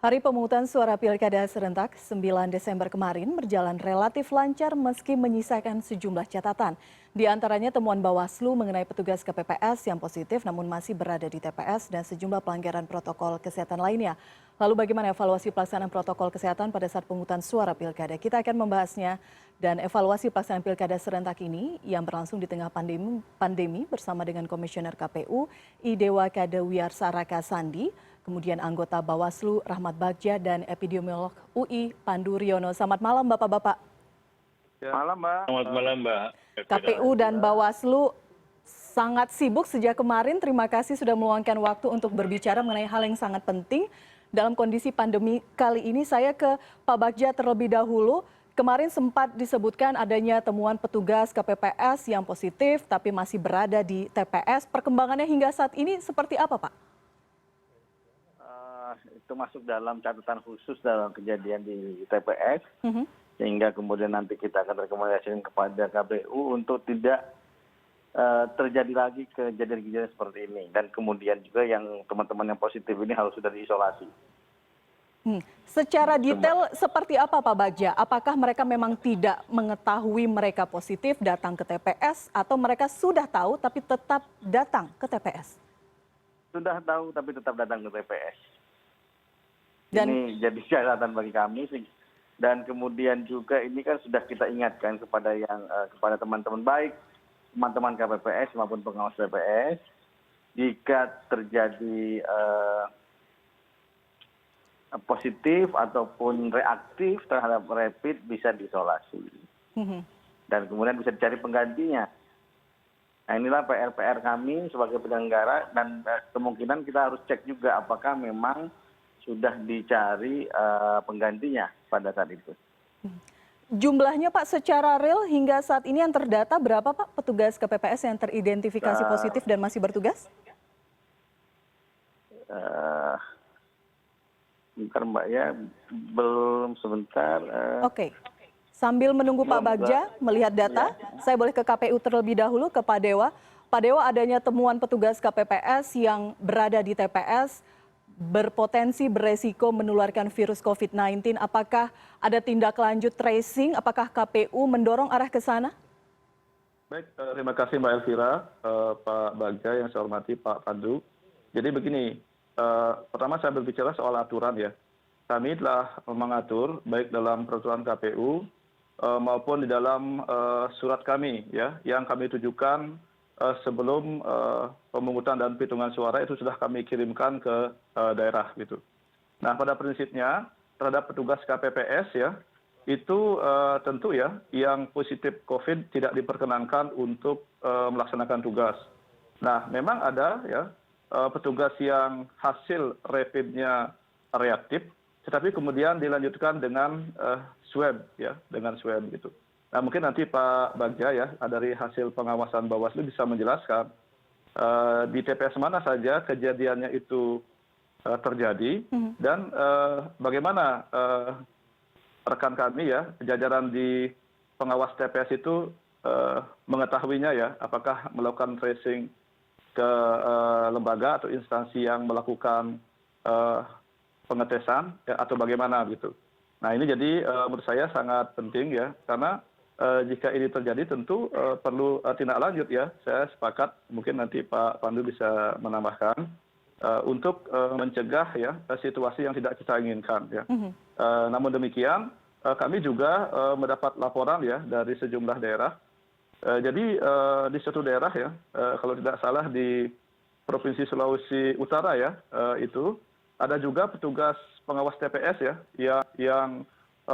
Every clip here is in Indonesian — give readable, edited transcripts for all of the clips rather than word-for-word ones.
Hari pemungutan suara Pilkada serentak 9 Desember kemarin berjalan relatif lancar meski menyisakan sejumlah catatan. Di antaranya temuan Bawaslu mengenai petugas KPPS yang positif namun masih berada di TPS dan sejumlah pelanggaran protokol kesehatan lainnya. Lalu bagaimana evaluasi pelaksanaan protokol kesehatan pada saat pemungutan suara Pilkada? Kita akan membahasnya dan evaluasi pelaksanaan Pilkada serentak ini yang berlangsung di tengah pandemi bersama dengan Komisioner KPU Idewa Kadawiarsaraka Sandi, kemudian anggota Bawaslu Rahmat Bagja dan epidemiolog UI Pandu Riono. Selamat malam Bapak-Bapak. Malam, Mbak. Selamat malam, Mbak. KPU dan Bawaslu sangat sibuk sejak kemarin. Terima kasih sudah meluangkan waktu untuk berbicara mengenai hal yang sangat penting. Dalam kondisi pandemi kali ini saya ke Pak Bagja terlebih dahulu. Kemarin sempat disebutkan adanya temuan petugas KPPS yang positif tapi masih berada di TPS. Perkembangannya hingga saat ini seperti apa, Pak? Itu masuk dalam catatan khusus dalam kejadian di TPS, sehingga kemudian nanti kita akan rekomendasikan kepada KPU untuk tidak terjadi lagi kejadian-kejadian seperti ini. Dan kemudian juga yang teman-teman yang positif ini harus sudah diisolasi. Secara detail seperti apa Pak Bagja? Apakah mereka memang tidak mengetahui mereka positif datang ke TPS atau mereka sudah tahu tapi tetap datang ke TPS? Sudah tahu tapi tetap datang ke TPS. Dan ini jadi catatan bagi kami sih. Dan kemudian juga ini kan sudah kita ingatkan kepada kepada teman-teman baik, teman-teman KPPS maupun pengawas TPS, jika terjadi positif ataupun reaktif terhadap rapid bisa diisolasi. Dan kemudian bisa dicari penggantinya. Nah inilah PR-PR kami sebagai penyelenggara dan kemungkinan kita harus cek juga apakah memang sudah dicari penggantinya pada saat itu. Jumlahnya Pak secara real hingga saat ini yang terdata berapa Pak petugas KPPS yang teridentifikasi positif dan masih bertugas? Sebentar Mbak ya, belum sebentar. Oke. Sambil menunggu Pak Bagja melihat data, saya boleh ke KPU terlebih dahulu, ke Pak Dewa. Pak Dewa, adanya temuan petugas KPPS yang berada di TPS berpotensi beresiko menularkan virus COVID-19. Apakah ada tindak lanjut tracing? Apakah KPU mendorong arah ke sana? Baik, terima kasih Mbak Elvira, Pak Bagja yang saya hormati, Pak Pandu. Jadi begini, pertama saya berbicara soal aturan ya. Kami telah mengatur baik dalam peraturan KPU maupun di dalam surat kami ya, yang kami tujukan sebelum pemungutan dan perhitungan suara itu sudah kami kirimkan ke daerah gitu. Nah pada prinsipnya terhadap petugas KPPS ya itu tentu ya yang positif COVID tidak diperkenankan untuk melaksanakan tugas. Nah memang ada ya petugas yang hasil rapidnya reaktif, tetapi kemudian dilanjutkan dengan swab ya, dengan swab gitu. Nah mungkin nanti Pak Bagja ya dari hasil pengawasan Bawaslu bisa menjelaskan di TPS mana saja kejadiannya itu terjadi dan bagaimana rekan kami ya jajaran di pengawas TPS itu mengetahuinya ya apakah melakukan tracing ke lembaga atau instansi yang melakukan pengetesan ya, atau bagaimana gitu. Nah ini jadi menurut saya sangat penting ya karena jika ini terjadi tentu perlu tindak lanjut ya. Saya sepakat mungkin nanti Pak Pandu bisa menambahkan untuk mencegah ya situasi yang tidak kita inginkan ya. Namun demikian kami juga mendapat laporan ya dari sejumlah daerah. Jadi di suatu daerah ya kalau tidak salah di Provinsi Sulawesi Utara ya itu ada juga petugas pengawas TPS ya yang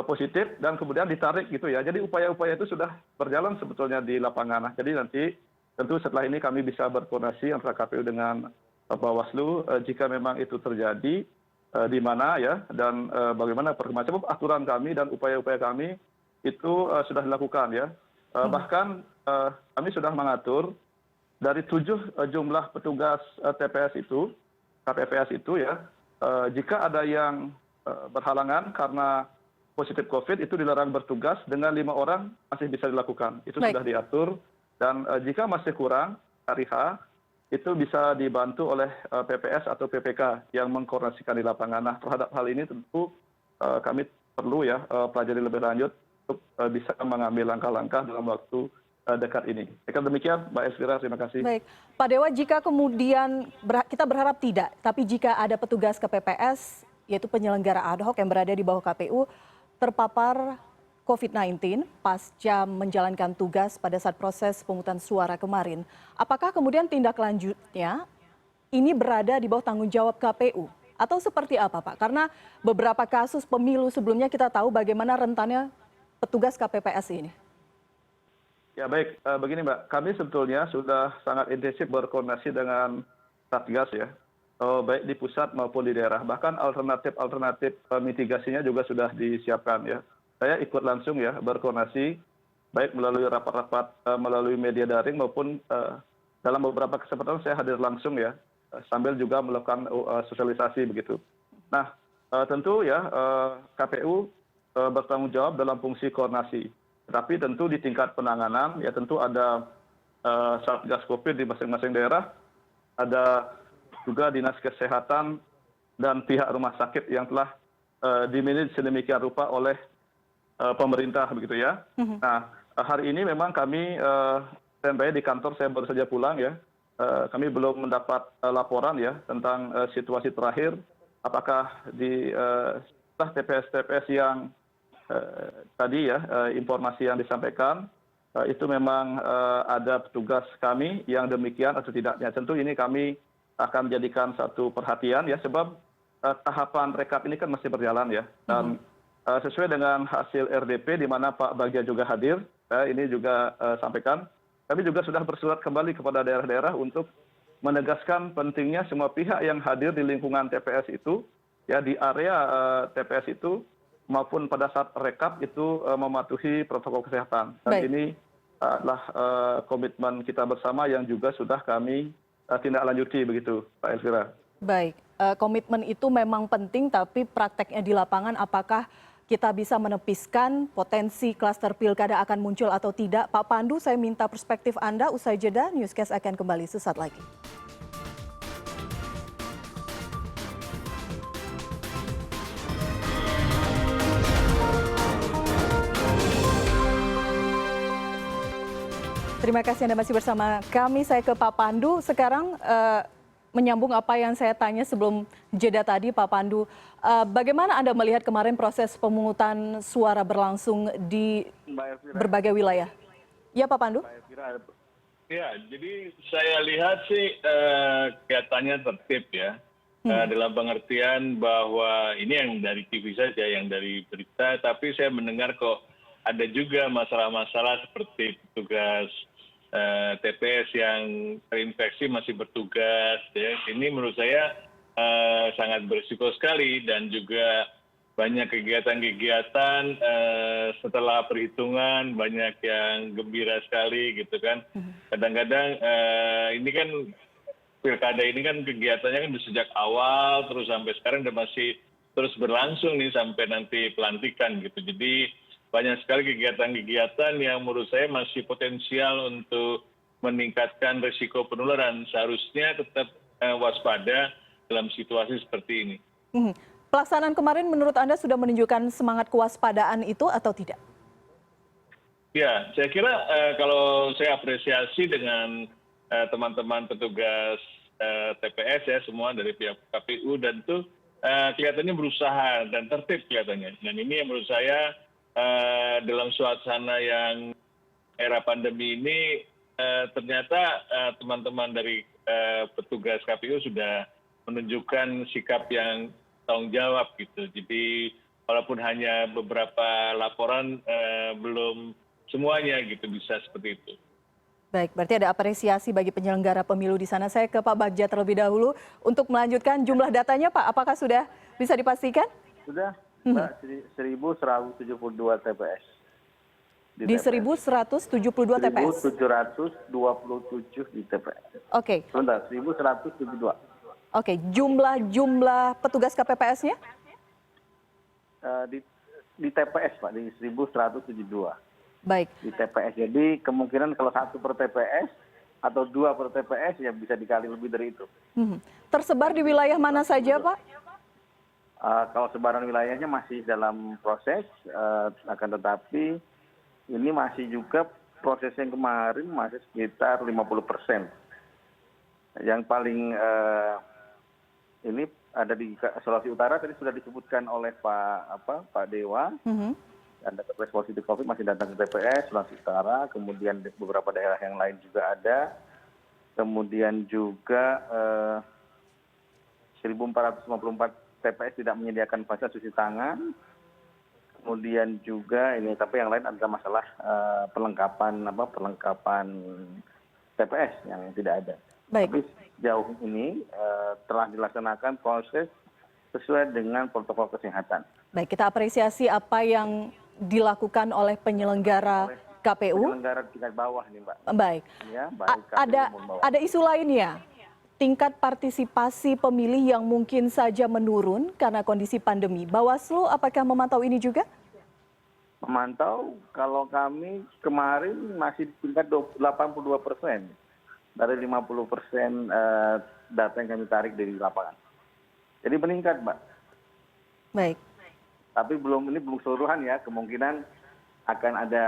positif dan kemudian ditarik gitu ya. Jadi upaya-upaya itu sudah berjalan sebetulnya di lapangan. Nah, jadi nanti tentu setelah ini kami bisa berkoordinasi antara KPU dengan Bawaslu jika memang itu terjadi di mana ya dan bagaimana perkembangan aturan kami dan upaya-upaya kami itu sudah dilakukan ya. Bahkan kami sudah mengatur dari 7 jumlah petugas TPS itu, KPPS itu ya, jika ada yang berhalangan karena positif COVID itu dilarang bertugas dengan 5 orang masih bisa dilakukan. Itu sudah diatur dan jika masih kurang hari H itu bisa dibantu oleh PPS atau PPK yang mengkoordinasikan di lapangan. Nah, terhadap hal ini tentu kami perlu ya pelajari lebih lanjut untuk bisa mengambil langkah-langkah dalam waktu dekat ini. Saya demikian, Mbak Elvira, terima kasih. Baik, Pak Dewa, jika kemudian kita berharap tidak, tapi jika ada petugas KPPS, yaitu penyelenggara ad hoc yang berada di bawah KPU, terpapar COVID-19 pasca menjalankan tugas pada saat proses pemungutan suara kemarin, apakah kemudian tindak lanjutnya ini berada di bawah tanggung jawab KPU? Atau seperti apa, Pak? Karena beberapa kasus pemilu sebelumnya kita tahu bagaimana rentannya petugas KPPS ini. Ya baik, begini Mbak, kami sebetulnya sudah sangat intensif berkoordinasi dengan Satgas ya, baik di pusat maupun di daerah. Bahkan alternatif mitigasinya juga sudah disiapkan ya. Saya ikut langsung ya berkoordinasi, baik melalui rapat-rapat melalui media daring maupun dalam beberapa kesempatan saya hadir langsung ya, sambil juga melakukan sosialisasi begitu. Nah, tentu ya KPU bertanggung jawab dalam fungsi koordinasi. Tetapi tentu di tingkat penanganan ya tentu ada Satgas Covid di masing-masing daerah, ada juga dinas kesehatan dan pihak rumah sakit yang telah dimanage sedemikian rupa oleh pemerintah begitu ya. Nah, hari ini memang kami standby di kantor, saya baru saja pulang ya. Kami belum mendapat laporan ya tentang situasi terakhir apakah di TPS-TPS yang tadi ya informasi yang disampaikan itu memang ada petugas kami yang demikian atau tidaknya. Tentu ini kami akan menjadikan satu perhatian ya, sebab tahapan rekap ini kan masih berjalan ya. Dan sesuai dengan hasil RDP di mana Pak Bagja juga hadir, ini juga sampaikan, kami juga sudah bersurat kembali kepada daerah-daerah untuk menegaskan pentingnya semua pihak yang hadir di lingkungan TPS itu, ya di area TPS itu, maupun pada saat rekap itu mematuhi protokol kesehatan. Dan ini adalah komitmen kita bersama yang juga sudah kami tindak lanjuti begitu, Pak Elvira. Baik, komitmen itu memang penting, tapi prakteknya di lapangan apakah kita bisa menepiskan potensi klaster pilkada akan muncul atau tidak? Pak Pandu, saya minta perspektif Anda. Usai jeda, Newscast akan kembali sesaat lagi. Terima kasih Anda masih bersama kami. Saya ke Pak Pandu. Sekarang menyambung apa yang saya tanya sebelum jeda tadi, Pak Pandu. Bagaimana Anda melihat kemarin proses pemungutan suara berlangsung di berbagai wilayah? Ya, Pak Pandu? Ya, jadi saya lihat sih kelihatannya tertib ya. Dalam pengertian bahwa ini yang dari TV saja, yang dari berita, tapi saya mendengar kok ada juga masalah-masalah seperti petugas TPS yang terinfeksi masih bertugas. Ya. Ini menurut saya sangat berisiko sekali, dan juga banyak kegiatan-kegiatan setelah perhitungan banyak yang gembira sekali gitu kan. Kadang-kadang ini kan pilkada ini kan kegiatannya kan sejak awal terus sampai sekarang dan masih terus berlangsung nih sampai nanti pelantikan gitu. Jadi banyak sekali kegiatan-kegiatan yang menurut saya masih potensial untuk meningkatkan risiko penularan. Seharusnya tetap waspada dalam situasi seperti ini. Pelaksanaan kemarin menurut Anda sudah menunjukkan semangat kewaspadaan itu atau tidak? Ya, saya kira kalau saya apresiasi dengan teman-teman petugas TPS ya, semua dari pihak KPU, dan itu kelihatannya berusaha dan tertib kelihatannya. Dan ini yang menurut saya dalam suasana yang era pandemi ini ternyata teman-teman dari petugas KPU sudah menunjukkan sikap yang tanggung jawab gitu. Jadi walaupun hanya beberapa laporan belum semuanya gitu bisa seperti itu. Baik, berarti ada apresiasi bagi penyelenggara pemilu di sana. Saya ke Pak Bagja terlebih dahulu untuk melanjutkan jumlah datanya, Pak. Apakah sudah bisa dipastikan? Sudah, Mbak, 1.172 TPS. Di 1.172 TPS? 1.727 di TPS. Oke. Sebentar, 1.172. Oke, jumlah petugas KPPS-nya? Di TPS, Pak, di 1.172. Baik. Di TPS. Jadi kemungkinan kalau satu per TPS atau 2 per TPS, ya bisa dikali lebih dari itu. Tersebar di wilayah mana saja, Pak? Kalau sebaran wilayahnya masih dalam proses, akan tetapi ini masih juga proses yang kemarin masih sekitar 50%. Yang paling ini ada di Sulawesi Utara, tadi sudah disebutkan oleh Pak Dewa. Ada TPS positif COVID masih datang ke TPS Sulawesi Utara, kemudian di beberapa daerah yang lain juga ada. Kemudian juga 1.454 TPS tidak menyediakan fasilitas cuci tangan. Kemudian juga ini, tapi yang lain adalah masalah perlengkapan TPS yang tidak ada. Baik. Tapi sejauh ini telah dilaksanakan proses sesuai dengan protokol kesehatan. Baik, kita apresiasi apa yang dilakukan oleh penyelenggara KPU. Penyelenggara tingkat bawah nih, Mbak. Baik. Ya, baik KPU maupun bawah. Ada isu lainnya. Tingkat partisipasi pemilih yang mungkin saja menurun karena kondisi pandemi. Bawaslu apakah memantau ini juga? Memantau, kalau kami kemarin masih di tingkat 82% dari 50% data yang kami tarik dari lapangan. Jadi meningkat, Mbak. Baik. Tapi ini belum keseluruhan ya, kemungkinan akan ada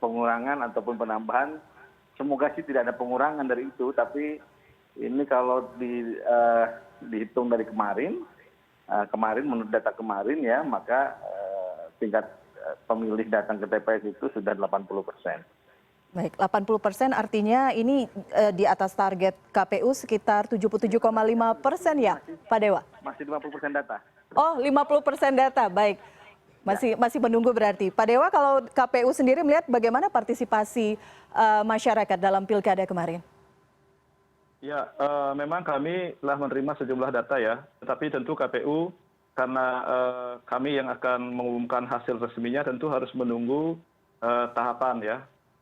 pengurangan ataupun penambahan. Semoga sih tidak ada pengurangan dari itu, tapi ini kalau dihitung dari kemarin menurut data kemarin ya, maka tingkat pemilih datang ke TPS itu sudah 80%. Baik, 80% artinya ini di atas target KPU sekitar 77,5% ya, Pak Dewa? Masih 50% data. Oh, 50% data, baik. Masih menunggu berarti. Pak Dewa, kalau KPU sendiri melihat bagaimana partisipasi masyarakat dalam pilkada kemarin? Ya, memang kami telah menerima sejumlah data ya, tetapi tentu KPU karena kami yang akan mengumumkan hasil resminya tentu harus menunggu tahapan ya,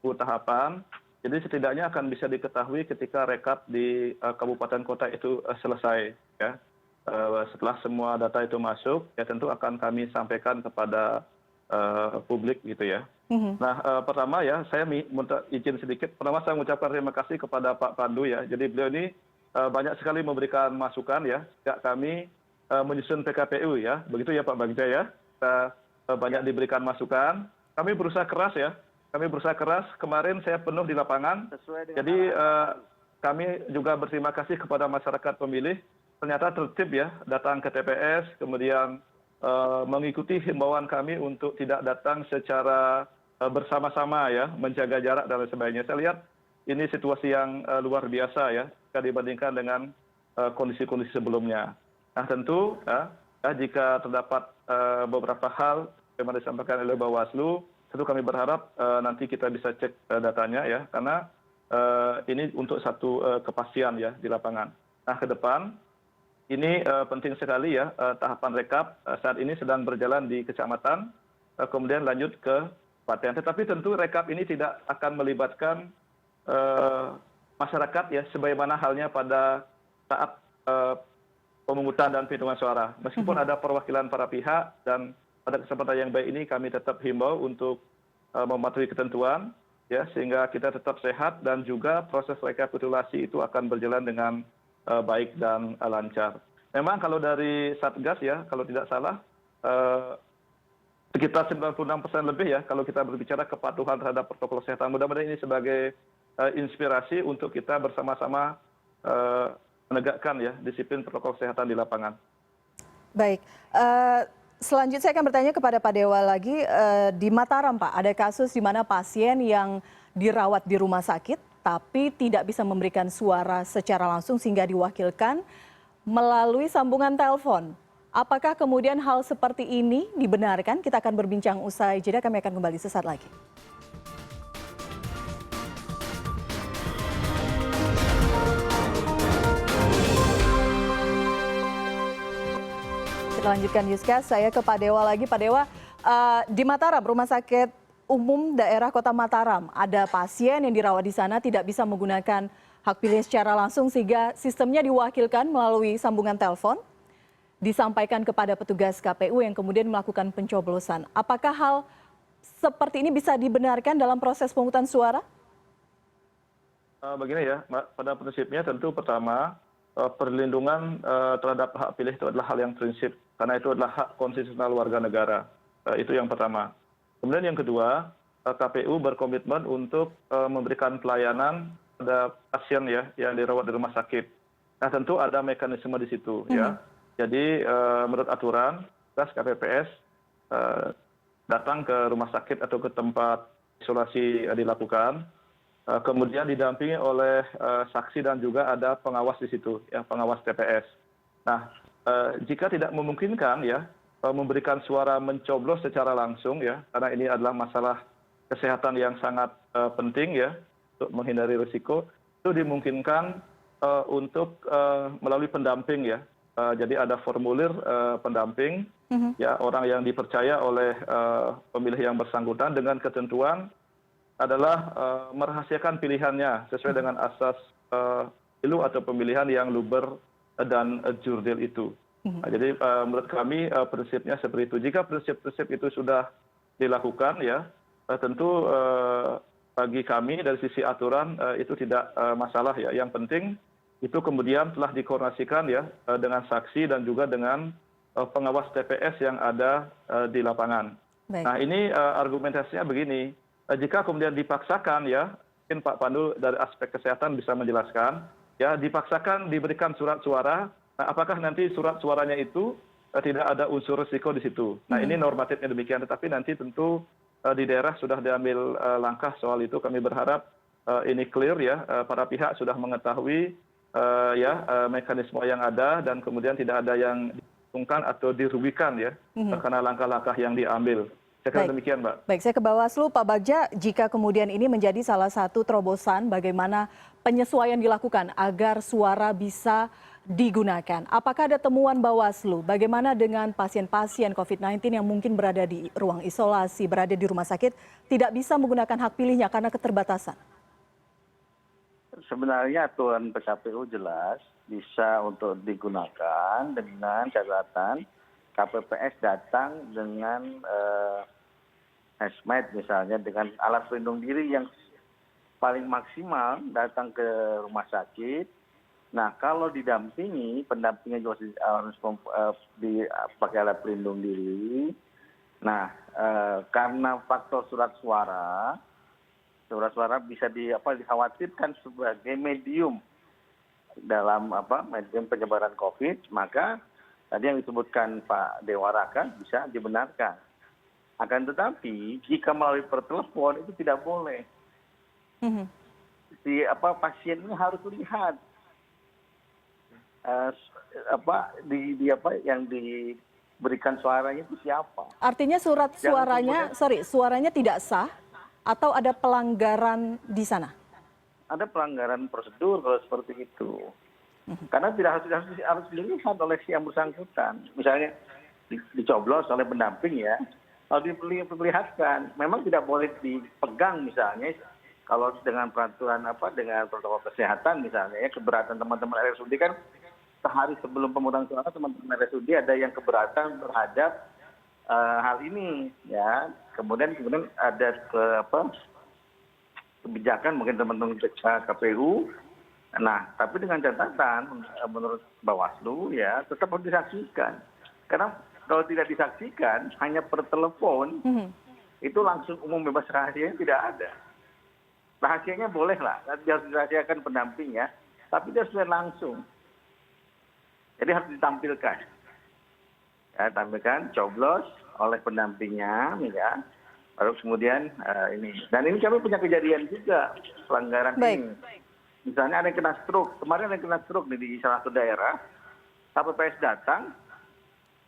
tahapan. Jadi setidaknya akan bisa diketahui ketika rekap di kabupaten kota itu selesai ya. Setelah semua data itu masuk, ya tentu akan kami sampaikan kepada publik gitu ya. Nah, pertama ya, saya minta izin sedikit. Pertama saya mengucapkan terima kasih kepada Pak Pandu ya. Jadi beliau ini banyak sekali memberikan masukan ya sejak kami menyusun PKPU ya. Begitu ya Pak Bagja ya. Kita banyak diberikan masukan. Kami berusaha keras ya. Kemarin saya penuh di lapangan. Jadi kami juga berterima kasih kepada masyarakat pemilih. Ternyata tertib ya, datang ke TPS, kemudian mengikuti himbauan kami untuk tidak datang secara bersama-sama ya, menjaga jarak dan lain sebagainya. Saya lihat ini situasi yang luar biasa ya, jika dibandingkan dengan kondisi-kondisi sebelumnya. Nah tentu ya, jika terdapat beberapa hal yang disampaikan oleh Bawaslu, tentu kami berharap nanti kita bisa cek datanya ya, karena ini untuk satu kepastian ya di lapangan. Nah ke depan, ini penting sekali ya, tahapan rekap saat ini sedang berjalan di kecamatan, kemudian lanjut ke kabupaten. Tetapi tentu rekap ini tidak akan melibatkan masyarakat ya, sebagaimana halnya pada saat pemungutan dan penghitungan suara. Meskipun ada perwakilan para pihak dan pada kesempatan yang baik ini kami tetap himbau untuk mematuhi ketentuan, ya sehingga kita tetap sehat dan juga proses rekapitulasi itu akan berjalan dengan baik dan lancar. Memang kalau dari Satgas ya, kalau tidak salah sekitar 96% lebih ya kalau kita berbicara kepatuhan terhadap protokol kesehatan. Mudah-mudahan ini sebagai inspirasi untuk kita bersama-sama menegakkan ya disiplin protokol kesehatan di lapangan. Baik, selanjutnya saya akan bertanya kepada Pak Dewa lagi. Di Mataram Pak, ada kasus di mana pasien yang dirawat di rumah sakit tapi tidak bisa memberikan suara secara langsung sehingga diwakilkan melalui sambungan telepon. Apakah kemudian hal seperti ini dibenarkan? Kita akan berbincang usai jeda, kami akan kembali sesaat lagi. Kita lanjutkan newscast, saya ke Pak Dewa lagi. Pak Dewa, di Mataram, Rumah Sakit Umum Daerah Kota Mataram, ada pasien yang dirawat di sana tidak bisa menggunakan hak pilih secara langsung sehingga sistemnya diwakilkan melalui sambungan telepon, disampaikan kepada petugas KPU yang kemudian melakukan pencoblosan. Apakah hal seperti ini bisa dibenarkan dalam proses pemungutan suara? Begini ya, Mbak, pada prinsipnya tentu pertama perlindungan terhadap hak pilih itu adalah hal yang prinsip karena itu adalah hak konstitusional warga negara. Itu yang pertama. Kemudian yang kedua, KPU berkomitmen untuk memberikan pelayanan pada pasien ya yang dirawat di rumah sakit. Nah tentu ada mekanisme di situ ya. Jadi menurut aturan, KPPS datang ke rumah sakit atau ke tempat isolasi dilakukan. Kemudian didampingi oleh saksi dan juga ada pengawas di situ, ya pengawas TPS. Nah, jika tidak memungkinkan ya memberikan suara mencoblos secara langsung ya, karena ini adalah masalah kesehatan yang sangat penting ya untuk menghindari risiko, itu dimungkinkan untuk melalui pendamping ya. Jadi ada formulir pendamping ya orang yang dipercaya oleh pemilih yang bersangkutan dengan ketentuan adalah merahasiakan pilihannya sesuai dengan asas pemilu atau pemilihan yang luber dan jurdil itu. Nah, jadi menurut kami prinsipnya seperti itu. Jika prinsip-prinsip itu sudah dilakukan ya tentu bagi kami dari sisi aturan itu tidak masalah ya. Yang penting itu kemudian telah dikoordinasikan ya dengan saksi dan juga dengan pengawas TPS yang ada di lapangan. Baik. Nah ini argumentasinya begini. Jika kemudian dipaksakan ya, mungkin Pak Pandu dari aspek kesehatan bisa menjelaskan, ya dipaksakan diberikan surat suara, nah, apakah nanti surat suaranya itu tidak ada unsur risiko di situ. Nah ini normatifnya demikian, tetapi nanti tentu di daerah sudah diambil langkah soal itu. Kami berharap ini clear ya, para pihak sudah mengetahui ya mekanisme yang ada dan kemudian tidak ada yang diuntungkan atau dirugikan ya karena langkah-langkah yang diambil. Saya kira demikian, Mbak. Baik, saya ke Bawaslu, Pak Bagja, jika kemudian ini menjadi salah satu terobosan bagaimana penyesuaian dilakukan agar suara bisa digunakan. Apakah ada temuan Bawaslu? Bagaimana dengan pasien-pasien COVID-19 yang mungkin berada di ruang isolasi, berada di rumah sakit, tidak bisa menggunakan hak pilihnya karena keterbatasan? Sebenarnya aturan PKPU jelas bisa untuk digunakan dengan catatan KPPS datang dengan hazmat misalnya dengan alat pelindung diri yang paling maksimal datang ke rumah sakit. Nah kalau didampingi, pendampingnya juga harus dipakai alat pelindung diri. Nah karena faktor surat suara bisa dikhawatirkan sebagai medium dalam medium penyebaran COVID, maka tadi yang disebutkan Pak Dewaraka bisa dibenarkan. Akan tetapi jika melalui pertelepon itu tidak boleh. Pasien ini harus lihat yang diberikan suaranya itu siapa. Artinya suaranya tidak sah atau ada pelanggaran di sana? Ada pelanggaran prosedur kalau seperti itu. Karena tidak harus dilihat oleh si yang bersangkutan. Misalnya dicoblos oleh pendamping ya, kalau diperlihatkan, memang tidak boleh dipegang misalnya kalau dengan peraturan dengan protokol kesehatan misalnya ya, keberatan teman-teman RSUD kan sehari sebelum pemungutan suara teman-teman RSUD ada yang keberatan terhadap hal ini ya. Kemudian ada kebijakan mungkin teman-teman KPU. Nah, tapi dengan catatan menurut Bawaslu ya tetap harus disaksikan. Karena kalau tidak disaksikan hanya per telepon itu langsung umum bebas rahasianya tidak ada. Rahasianya boleh lah, harus dirahasiakan pendamping ya, tapi dia sudah langsung. Jadi harus ditampilkan. Ya, tampilkan coblos oleh pendampingnya ya. Lalu kemudian ini. Dan ini kami punya kejadian juga pelanggaran ini. Misalnya ada yang kena stroke, kemarin ada yang kena stroke di salah satu daerah, KPPS datang,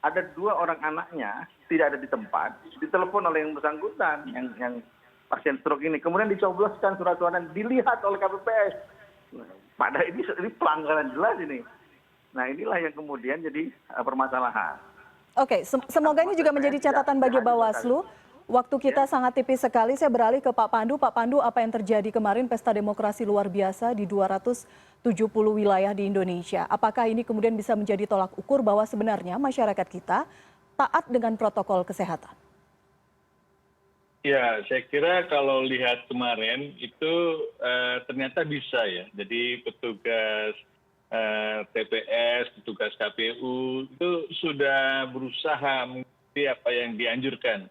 ada 2 orang anaknya tidak ada di tempat, ditelepon oleh yang bersangkutan, yang pasien stroke ini, kemudian dicobloskan surat suara dilihat oleh KPPS. Padahal ini pelanggaran jelas ini. Nah inilah yang kemudian jadi permasalahan. Oke, semoga ini juga menjadi catatan bagi Bawaslu. Waktu kita sangat tipis sekali, saya beralih ke Pak Pandu. Pak Pandu, apa yang terjadi kemarin pesta demokrasi luar biasa di 270 wilayah di Indonesia? Apakah ini kemudian bisa menjadi tolak ukur bahwa sebenarnya masyarakat kita taat dengan protokol kesehatan? Ya, saya kira kalau lihat kemarin itu ternyata bisa ya. Jadi petugas TPS, petugas KPU itu sudah berusaha mengikuti apa yang dianjurkan.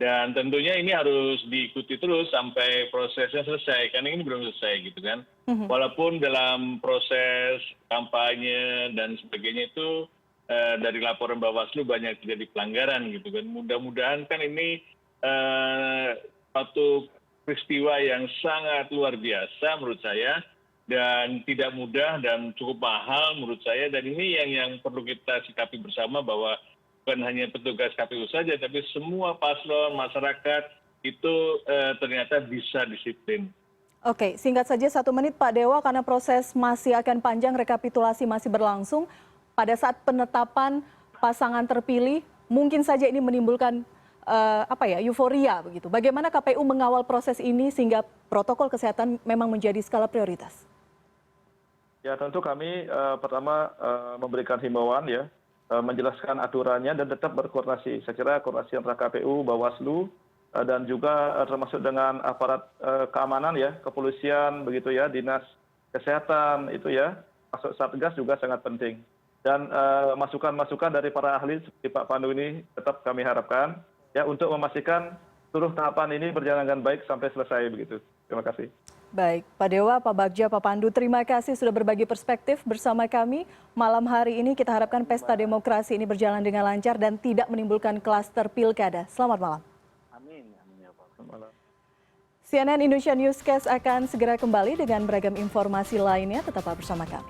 Dan tentunya ini harus diikuti terus sampai prosesnya selesai, karena ini belum selesai gitu kan. Walaupun dalam proses kampanye dan sebagainya itu dari laporan Bawaslu banyak terjadi pelanggaran gitu kan. Mudah-mudahan kan ini suatu peristiwa yang sangat luar biasa menurut saya dan tidak mudah dan cukup mahal menurut saya, dan ini yang perlu kita sikapi bersama bahwa bukan hanya petugas KPU saja tapi semua paslon masyarakat itu ternyata bisa disiplin. Oke, singkat saja 1 menit Pak Dewa, karena proses masih akan panjang, rekapitulasi masih berlangsung. Pada saat penetapan pasangan terpilih, mungkin saja ini menimbulkan euforia begitu. Bagaimana KPU mengawal proses ini sehingga protokol kesehatan memang menjadi skala prioritas? Ya tentu kami pertama memberikan himbauan ya, menjelaskan aturannya dan tetap berkoordinasi. Saya kira koordinasi antara KPU, Bawaslu, dan juga termasuk dengan aparat keamanan ya, kepolisian begitu ya, dinas kesehatan itu ya, masuk Satgas juga sangat penting. Dan masukan-masukan dari para ahli seperti Pak Pandu ini tetap kami harapkan ya untuk memastikan seluruh tahapan ini berjalan dengan baik sampai selesai begitu. Terima kasih. Baik, Pak Dewa, Pak Bagja, Pak Pandu, terima kasih sudah berbagi perspektif bersama kami. Malam hari ini kita harapkan pesta demokrasi ini berjalan dengan lancar dan tidak menimbulkan klaster pilkada. Selamat malam. Amin. Amin ya Pak. Selamat malam. CNN Indonesia Newscast akan segera kembali dengan beragam informasi lainnya. Tetaplah bersama kami.